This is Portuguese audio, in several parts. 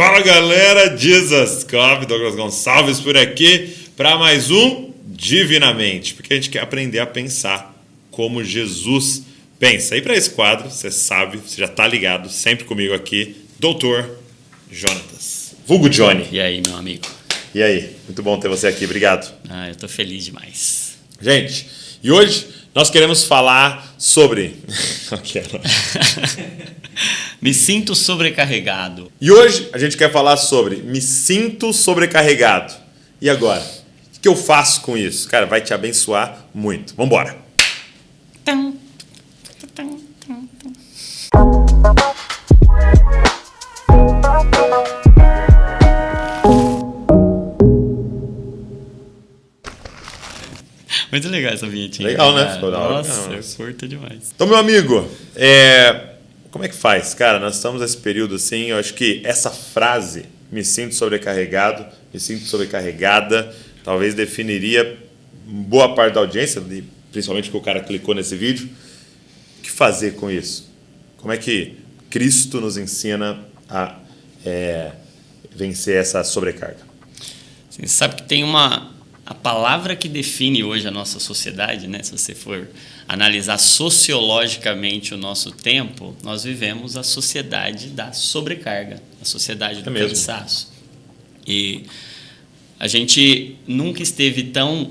Fala galera, Jesus Cop, Douglas Gonçalves por aqui para mais um Divinamente, porque a gente quer aprender a pensar como Jesus pensa. E para esse quadro, você sabe, você já está ligado, sempre comigo aqui, Doutor Jonatas, vulgo Johnny. E aí, meu amigo? E aí, muito bom ter você aqui, obrigado. Eu tô feliz demais. Gente, e hoje nós queremos falar sobre... Me sinto sobrecarregado. E hoje a gente quer falar sobre me sinto sobrecarregado. E agora? O que eu faço com isso? Cara, vai te abençoar muito. Vamos embora. Muito legal essa vinhetinha. Legal, né? Ficou da hora. Nossa, eu curto demais. Então, meu amigo, como é que faz? Cara, nós estamos nesse período assim, eu acho que essa frase, me sinto sobrecarregado, me sinto sobrecarregada, talvez definiria boa parte da audiência, principalmente que o cara clicou nesse vídeo. O que fazer com isso? Como é que Cristo nos ensina a vencer essa sobrecarga? Você sabe que tem a palavra que define hoje a nossa sociedade, né? Se você for analisar sociologicamente o nosso tempo, nós vivemos a sociedade da sobrecarga, a sociedade do cansaço. E a gente nunca esteve tão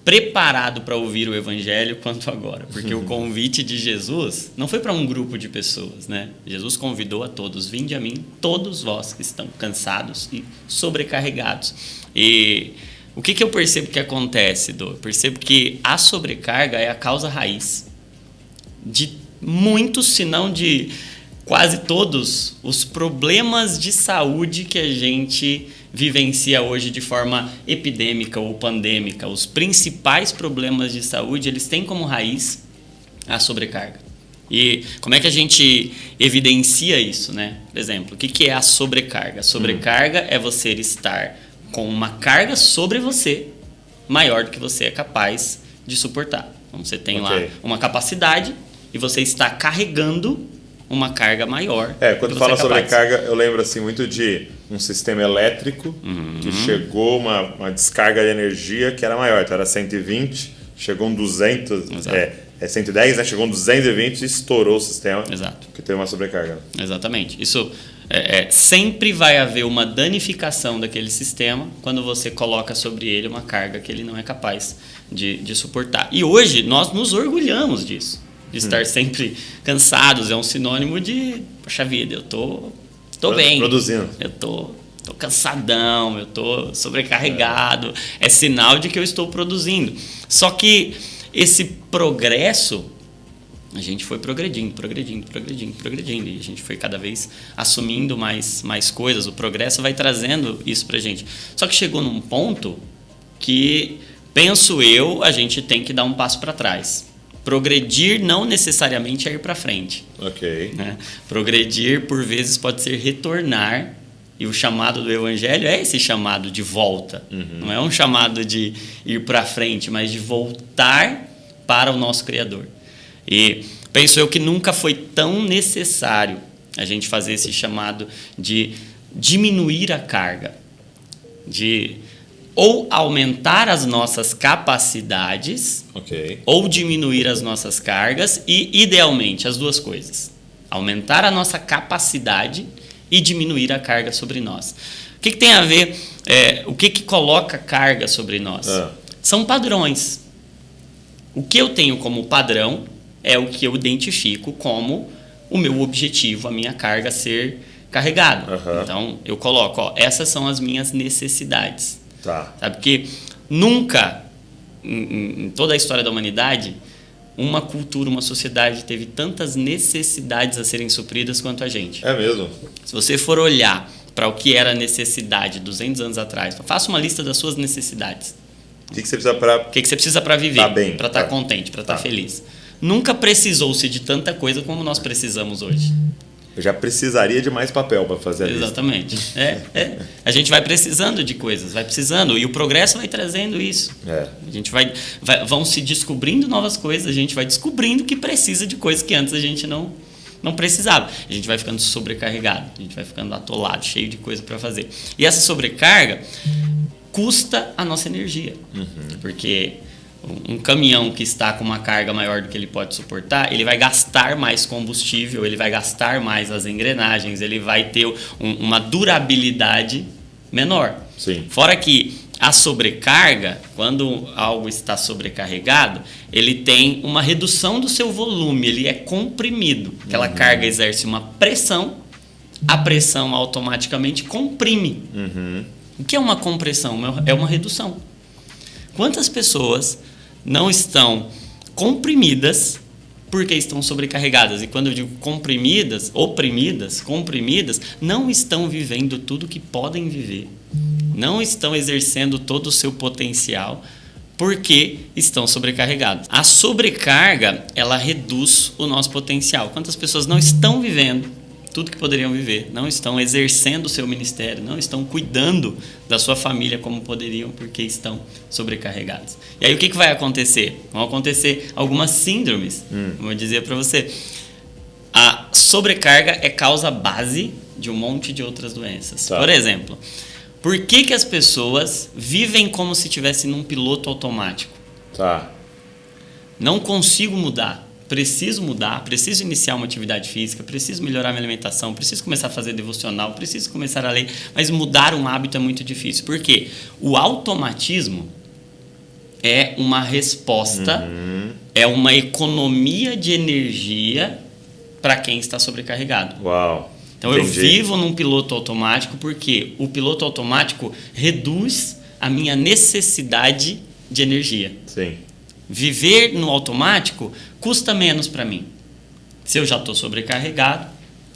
preparado para ouvir o evangelho quanto agora, porque o convite de Jesus não foi para um grupo de pessoas, né? Jesus convidou a todos: vinde a mim, todos vós que estão cansados e sobrecarregados. E o que eu percebo que acontece, Dô? Eu percebo que a sobrecarga é a causa raiz de muitos, se não de quase todos, os problemas de saúde que a gente vivencia hoje de forma epidêmica ou pandêmica. Os principais problemas de saúde, eles têm como raiz a sobrecarga. E como é que a gente evidencia isso, né? Por exemplo, o que é a sobrecarga? A sobrecarga é você estar com uma carga sobre você maior do que você é capaz de suportar. Então, você tem lá uma capacidade e você está carregando uma carga maior. Quando fala sobrecarga, eu lembro assim, muito de um sistema elétrico que chegou uma descarga de energia que era maior. Então, era 120, chegou um 200, 110, né? Chegou um 220 e estourou o sistema. Exato. Porque teve uma sobrecarga. Exatamente. Isso sempre vai haver uma danificação daquele sistema quando você coloca sobre ele uma carga que ele não é capaz de suportar. E hoje nós nos orgulhamos disso, de estar sempre cansados. É um sinônimo de, poxa vida, eu tô bem. Produzindo. Eu tô cansadão, eu tô sobrecarregado. É sinal de que eu estou produzindo. Só que esse progresso, a gente foi progredindo. E a gente foi cada vez assumindo mais coisas. O progresso vai trazendo isso pra gente. Só que chegou num ponto que, penso eu, a gente tem que dar um passo para trás. Progredir não necessariamente é ir para frente. Ok. Né? Progredir, por vezes, pode ser retornar. E o chamado do evangelho é esse chamado de volta. Não é um chamado de ir para frente, mas de voltar para o nosso Criador. E penso eu que nunca foi tão necessário a gente fazer esse chamado de diminuir a carga, de ou aumentar as nossas capacidades, ou diminuir as nossas cargas, e idealmente as duas coisas: aumentar a nossa capacidade e diminuir a carga sobre nós. O que tem a ver, o que coloca carga sobre nós? São padrões. O que eu tenho como padrão é o que eu identifico como o meu objetivo, a minha carga ser carregada. Então, eu coloco, essas são as minhas necessidades. Sabe? Porque nunca, em toda a história da humanidade, uma cultura, uma sociedade teve tantas necessidades a serem supridas quanto a gente. É mesmo? Se você for olhar para o que era necessidade 200 anos atrás, faça uma lista das suas necessidades. O que você precisa para... O que você precisa para viver, para estar contente, para estar feliz. Nunca precisou-se de tanta coisa como nós precisamos hoje. Eu já precisaria de mais papel para fazer a lista. Exatamente. A gente vai precisando de coisas, vai precisando, e o progresso vai trazendo isso. A gente vão se descobrindo novas coisas, a gente vai descobrindo que precisa de coisas que antes a gente não não precisava. A gente vai ficando sobrecarregado, a gente vai ficando atolado, cheio de coisa para fazer. E essa sobrecarga custa a nossa energia. Porque um caminhão que está com uma carga maior do que ele pode suportar, ele vai gastar mais combustível, ele vai gastar mais as engrenagens, ele vai ter uma durabilidade menor. Sim. Fora que a sobrecarga, quando algo está sobrecarregado, ele tem uma redução do seu volume, ele é comprimido. Aquela carga exerce uma pressão, a pressão automaticamente comprime. O que é uma compressão? É uma redução. Quantas pessoas não estão comprimidas porque estão sobrecarregadas? E quando eu digo comprimidas, oprimidas, comprimidas, não estão vivendo tudo que podem viver. Não estão exercendo todo o seu potencial porque estão sobrecarregados. A sobrecarga, ela reduz o nosso potencial. Quantas pessoas não estão vivendo tudo que poderiam viver, não estão exercendo o seu ministério, não estão cuidando da sua família como poderiam porque estão sobrecarregados. E aí o que vai acontecer? Vão acontecer algumas síndromes, como eu dizia para você. A sobrecarga é causa base de um monte de outras doenças. Tá. Por exemplo, por que as pessoas vivem como se estivessem num piloto automático? Tá. Não consigo mudar. Preciso mudar, preciso iniciar uma atividade física, preciso melhorar minha alimentação, preciso começar a fazer devocional, preciso começar a ler, mas mudar um hábito é muito difícil. Por quê? O automatismo é uma resposta, é uma economia de energia para quem está sobrecarregado. Uau! Então eu vivo num piloto automático porque o piloto automático reduz a minha necessidade de energia. Sim. Viver no automático custa menos para mim. Se eu já estou sobrecarregado,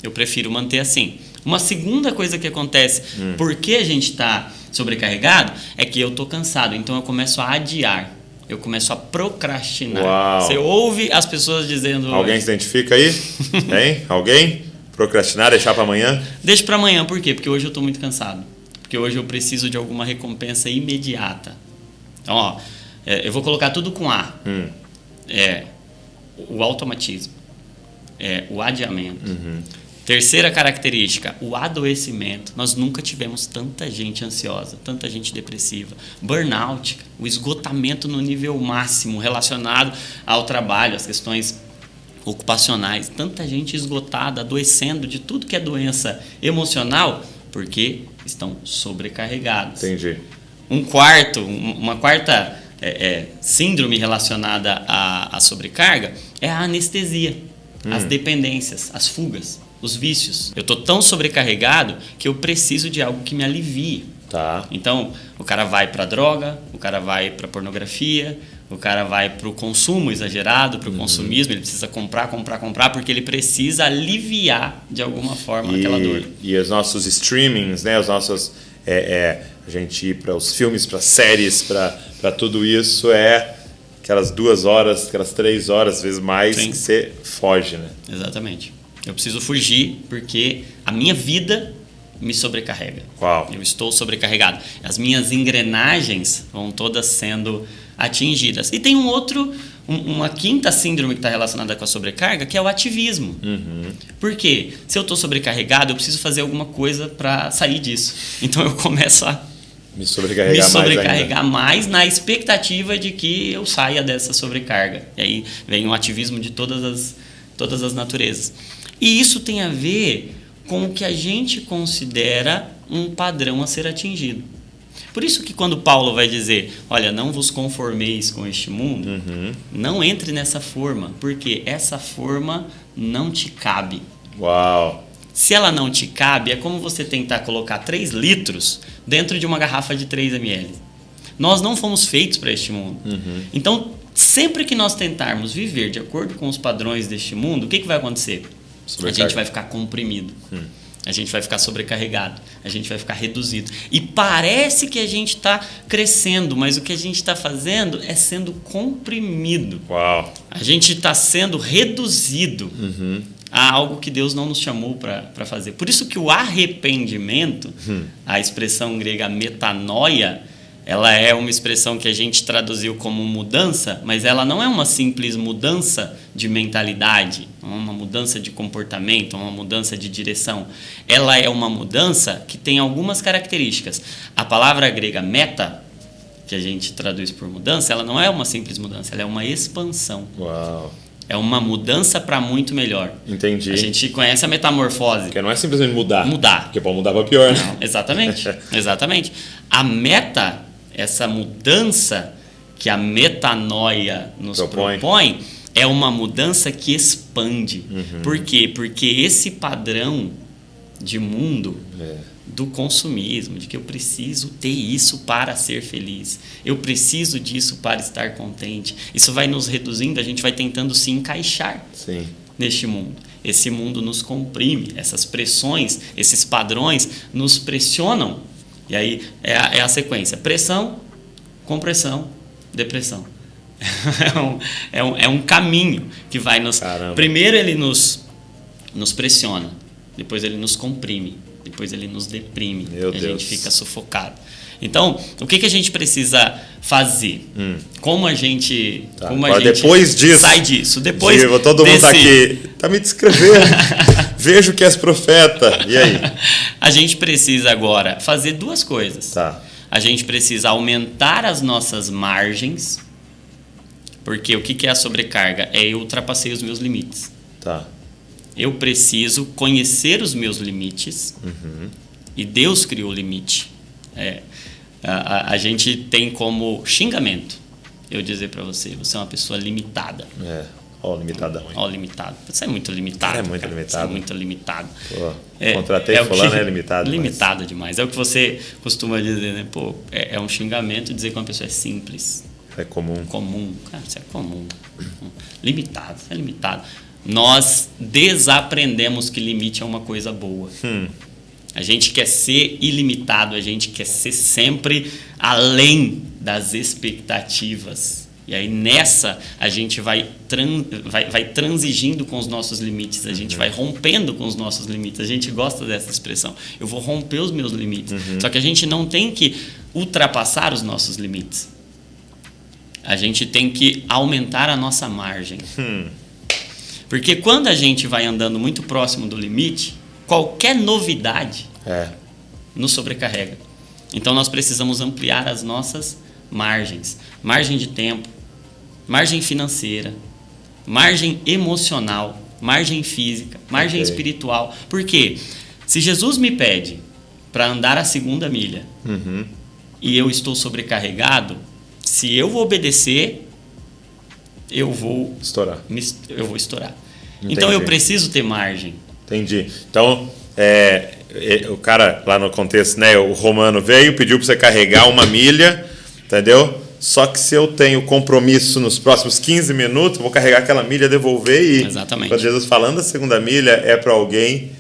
eu prefiro manter assim. Uma segunda coisa que acontece, porque a gente está sobrecarregado, é que eu estou cansado. Então eu começo a adiar, eu começo a procrastinar. Uau. Você ouve as pessoas dizendo... Alguém se identifica aí? Hein? Alguém? Procrastinar, deixar para amanhã? Deixa para amanhã, por quê? Porque hoje eu estou muito cansado. Porque hoje eu preciso de alguma recompensa imediata. Então, ó... eu vou colocar tudo com A. O automatismo. O adiamento. Terceira característica, o adoecimento. Nós nunca tivemos tanta gente ansiosa, tanta gente depressiva. Burnout, o esgotamento no nível máximo relacionado ao trabalho, às questões ocupacionais. Tanta gente esgotada, adoecendo de tudo que é doença emocional, porque estão sobrecarregados. Entendi. Uma quarta... síndrome relacionada à sobrecarga é a anestesia, as dependências, as fugas, os vícios. Eu estou tão sobrecarregado que eu preciso de algo que me alivie. Tá. Então, o cara vai para a droga, o cara vai para a pornografia, o cara vai para o consumo exagerado, para o consumismo, ele precisa comprar, porque ele precisa aliviar de alguma forma aquela dor. E os nossos streamings, né? Os nossos... a gente ir para os filmes, para séries, para tudo isso aquelas 2 horas, aquelas 3 horas, às vezes mais, Sim. que você foge, né? Exatamente. Eu preciso fugir porque a minha vida me sobrecarrega. Uau. Eu estou sobrecarregado. As minhas engrenagens vão todas sendo atingidas. E tem uma quinta síndrome que está relacionada com a sobrecarga, que é o ativismo. Por quê? Se eu estou sobrecarregado, eu preciso fazer alguma coisa para sair disso. Então eu começo a me sobrecarregar mais na expectativa de que eu saia dessa sobrecarga. E aí vem o ativismo de todas as naturezas. E isso tem a ver com o que a gente considera um padrão a ser atingido. Por isso que quando Paulo vai dizer, olha, não vos conformeis com este mundo, não entre nessa forma, porque essa forma não te cabe. Uau! Se ela não te cabe, é como você tentar colocar 3 litros dentro de uma garrafa de 3 ml. Nós não fomos feitos para este mundo. Então, sempre que nós tentarmos viver de acordo com os padrões deste mundo, o que vai acontecer? A gente vai ficar comprimido. A gente vai ficar sobrecarregado. A gente vai ficar reduzido. E parece que a gente está crescendo, mas o que a gente está fazendo é sendo comprimido. Uau. A gente está sendo reduzido a algo que Deus não nos chamou para fazer. Por isso que o arrependimento, a expressão grega metanoia, ela é uma expressão que a gente traduziu como mudança, mas ela não é uma simples mudança de mentalidade, uma mudança de comportamento, uma mudança de direção. Ela é uma mudança que tem algumas características. A palavra grega meta, que a gente traduz por mudança, ela não é uma simples mudança, ela é uma expansão. Uau. É uma mudança para muito melhor. Entendi. A gente conhece a metamorfose. Porque não é simplesmente mudar. Mudar. Porque pode mudar para pior, né? Não, exatamente. Exatamente. A meta, essa mudança que a metanoia nos propõe é uma mudança que expande. Por quê? Porque esse padrão de mundo do consumismo, de que eu preciso ter isso para ser feliz, eu preciso disso para estar contente, isso vai nos reduzindo, a gente vai tentando se encaixar neste mundo. Esse mundo nos comprime, essas pressões, esses padrões nos pressionam. E aí é a sequência: pressão, compressão, depressão. É um caminho que vai nos... Caramba. Primeiro ele nos pressiona, depois ele nos comprime, depois ele nos deprime. Meu e a Deus. gente fica sufocado. Então, o que a gente precisa fazer? Como a gente, depois disso, sai disso? Depois todo mundo tá aqui, tá me descrevendo. Vejo que és profeta. E aí? A gente precisa agora fazer duas coisas. Tá. A gente precisa aumentar as nossas margens, porque o que é a sobrecarga? Eu ultrapassei os meus limites. Tá. Eu preciso conhecer os meus limites e Deus criou o limite. A gente tem como xingamento eu dizer para você é uma pessoa limitada. Limitadão. Limitado. Você é muito limitado. Limitado. Você é muito limitado. Pô, contratei fulano, é limitado. Limitado demais. É o que você costuma dizer, né? Pô, é um xingamento dizer que uma pessoa é simples. É comum. Cara, você é comum. Limitado, você é limitado. Nós desaprendemos que limite é uma coisa boa. A gente quer ser ilimitado, a gente quer ser sempre além das expectativas. E aí nessa a gente vai transigindo com os nossos limites, a gente vai rompendo com os nossos limites. A gente gosta dessa expressão. Eu vou romper os meus limites. Só que a gente não tem que ultrapassar os nossos limites. A gente tem que aumentar a nossa margem. Porque quando a gente vai andando muito próximo do limite, qualquer novidade nos sobrecarrega. Então nós precisamos ampliar as nossas margens. Margem de tempo, margem financeira, margem emocional, margem física, margem espiritual. Por quê? Se Jesus me pede para andar a 2ª milha e eu estou sobrecarregado, se eu vou obedecer, eu vou estourar. Então eu preciso ter margem. Entendi. Então, o cara lá no contexto, né, o romano veio, pediu para você carregar 1 milha, entendeu? Só que se eu tenho compromisso nos próximos 15 minutos, eu vou carregar aquela milha, devolver e... Exatamente. Quando Jesus falando a 2ª milha, é para alguém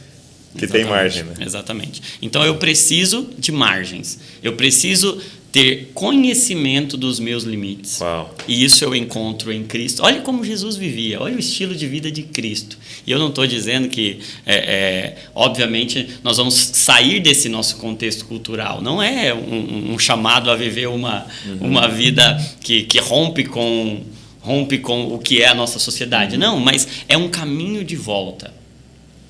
que tem margem, né? Exatamente. Então eu preciso de margens. Eu preciso ter conhecimento dos meus limites. Uau. E isso eu encontro em Cristo. Olha como Jesus vivia, olha o estilo de vida de Cristo. E eu não estou dizendo que, obviamente, nós vamos sair desse nosso contexto cultural. Não é um chamado a viver uma vida que rompe com o que é a nossa sociedade. Não, mas é um caminho de volta.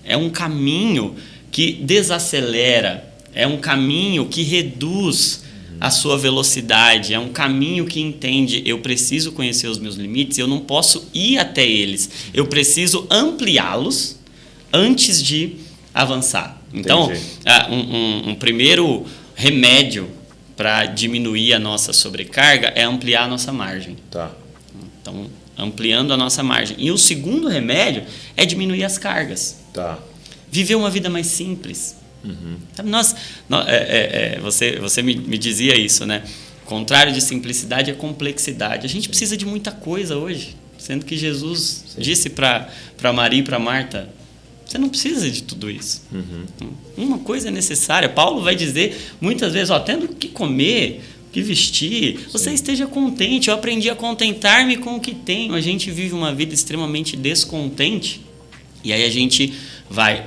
É um caminho que desacelera. É um caminho que reduz a sua velocidade, é um caminho que entende, eu preciso conhecer os meus limites, eu não posso ir até eles, eu preciso ampliá-los antes de avançar. Então, um primeiro remédio para diminuir a nossa sobrecarga é ampliar a nossa margem. Tá. Então, ampliando a nossa margem. E o segundo remédio é diminuir as cargas. Tá. Viver uma vida mais simples. Você me dizia isso, né? O contrário de simplicidade é complexidade. A gente precisa de muita coisa hoje, sendo que Jesus disse para Maria e para Marta: você não precisa de tudo isso. Uma coisa é necessária. Paulo vai dizer muitas vezes: tendo o que comer, o que vestir, você esteja contente. Eu aprendi a contentar-me com o que tenho. A gente vive uma vida extremamente descontente. E aí a gente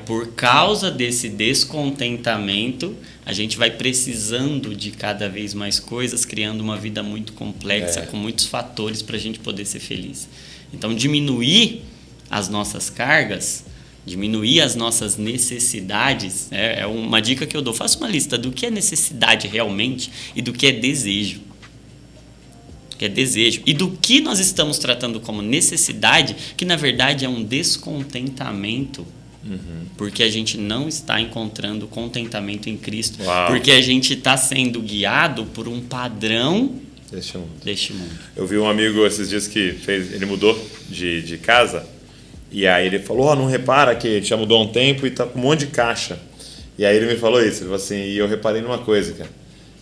por causa desse descontentamento, a gente vai precisando de cada vez mais coisas, criando uma vida muito complexa, com muitos fatores para a gente poder ser feliz. Então, diminuir as nossas cargas, diminuir as nossas necessidades, é uma dica que eu dou. Faça uma lista do que é necessidade realmente e do que é desejo. E do que nós estamos tratando como necessidade, que na verdade é um descontentamento, porque a gente não está encontrando contentamento em Cristo. Uau. Porque a gente está sendo guiado por um padrão deste mundo. Eu vi um amigo esses dias que ele mudou de casa, e aí ele falou, não repara que a gente já mudou há um tempo e tá com um monte de caixa. E aí ele me falou isso, ele falou assim, e eu reparei numa coisa, cara,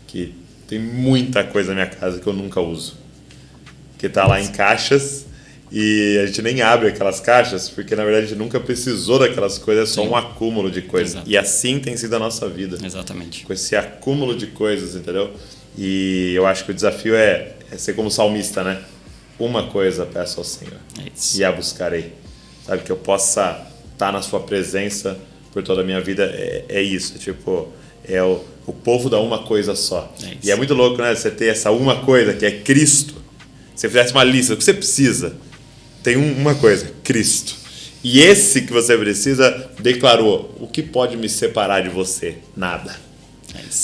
que tem muita coisa na minha casa que eu nunca uso, que tá lá em caixas e a gente nem abre aquelas caixas, porque na verdade a gente nunca precisou daquelas coisas, é só um acúmulo de coisas. Exato. E assim tem sido a nossa vida. Exatamente. Com esse acúmulo de coisas, entendeu? E eu acho que o desafio é ser como salmista, né? Uma coisa peço ao Senhor, e a buscarei. Sabe, que eu possa estar na sua presença por toda a minha vida, é isso, é o povo da uma coisa só. E é muito louco, né? Você ter essa uma coisa que é Cristo. Se você fizesse uma lista do que você precisa, tem uma coisa, Cristo. E esse que você precisa declarou, o que pode me separar de você? Nada.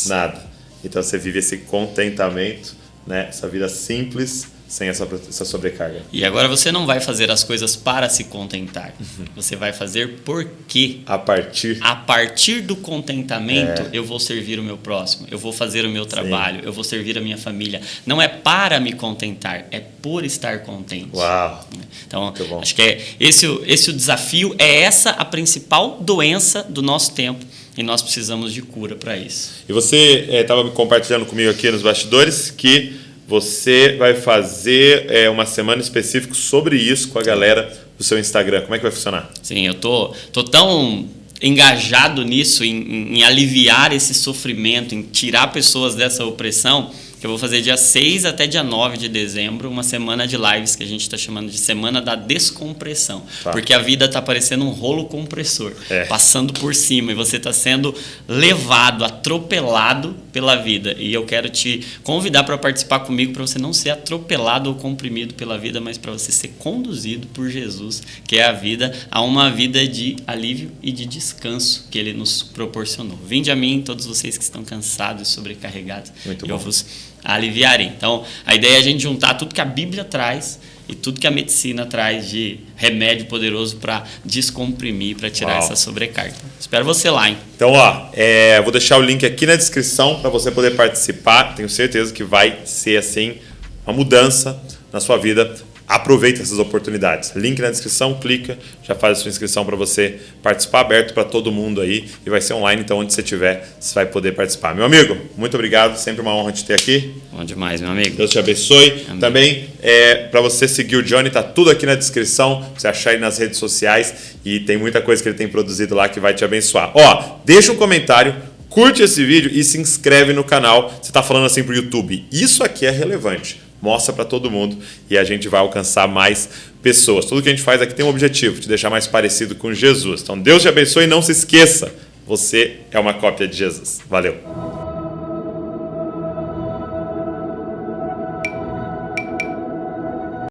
Nada. Então você vive esse contentamento, né? Essa vida simples, sem essa sobrecarga. E agora você não vai fazer as coisas para se contentar. Você vai fazer porque a partir do contentamento eu vou servir o meu próximo, eu vou fazer o meu trabalho, eu vou servir a minha família. Não é para me contentar, é por estar contente. Uau! Então, acho que esse o desafio, é essa a principal doença do nosso tempo. E nós precisamos de cura para isso. E você estava compartilhando comigo aqui nos bastidores que você vai fazer uma semana específica sobre isso com a galera do seu Instagram. Como é que vai funcionar? Sim, eu tô tão engajado nisso, em aliviar esse sofrimento, em tirar pessoas dessa opressão, que eu vou fazer dia 6 até dia 9 de dezembro, uma semana de lives que a gente está chamando de Semana da Descompressão. Tá. Porque a vida está parecendo um rolo compressor, passando por cima, e você está sendo levado, atropelado pela vida. E eu quero te convidar para participar comigo, para você não ser atropelado ou comprimido pela vida, mas para você ser conduzido por Jesus, que é a vida, a uma vida de alívio e de descanso que Ele nos proporcionou. Vinde a mim, todos vocês que estão cansados e sobrecarregados. Muito bom. Eu vos aliviarem. Então, a ideia é a gente juntar tudo que a Bíblia traz e tudo que a medicina traz de remédio poderoso para descomprimir, para tirar essa sobrecarga. Espero você lá, hein? Então, vou deixar o link aqui na descrição para você poder participar. Tenho certeza que vai ser assim uma mudança na sua vida. Aproveita essas oportunidades. Link na descrição, clica, já faz a sua inscrição para você participar, aberto para todo mundo aí, e vai ser online, então onde você estiver, você vai poder participar. Meu amigo, muito obrigado, sempre uma honra te ter aqui. Bom demais, meu amigo. Deus te abençoe. Amém. Também, para você seguir o Johnny, tá tudo aqui na descrição, você achar ele nas redes sociais, e tem muita coisa que ele tem produzido lá que vai te abençoar. Deixa um comentário, curte esse vídeo e se inscreve no canal. Você está falando assim pro YouTube. Isso aqui é relevante. Mostra para todo mundo e a gente vai alcançar mais pessoas. Tudo que a gente faz aqui tem um objetivo, te deixar mais parecido com Jesus. Então Deus te abençoe e não se esqueça, você é uma cópia de Jesus. Valeu!